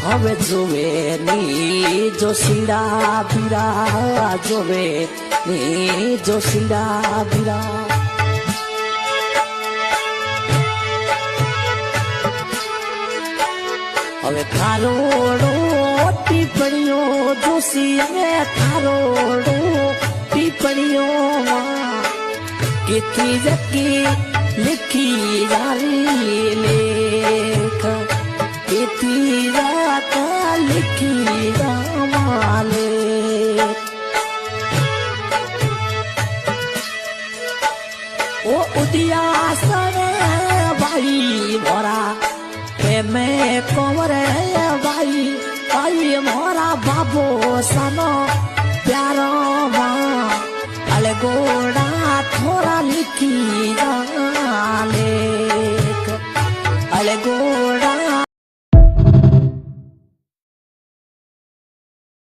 હવે જોવે ની જોશીડા ભીરા જોવે ની જોશીડા ભીરા હવે થારોડો ટીપણીઓ જોશી હવે થારોડો ટીપણીઓમાં કેથી જકી लिखी जारी लेख केती जाता लिखी जामाले ओ उदियासरे भाई मोरा के मैं कोमरे भाई भाई मोरा बाबो सनो प्यारो माँ अले गोड़ा थोड़ा लिखी जा लेख अले गोड़ा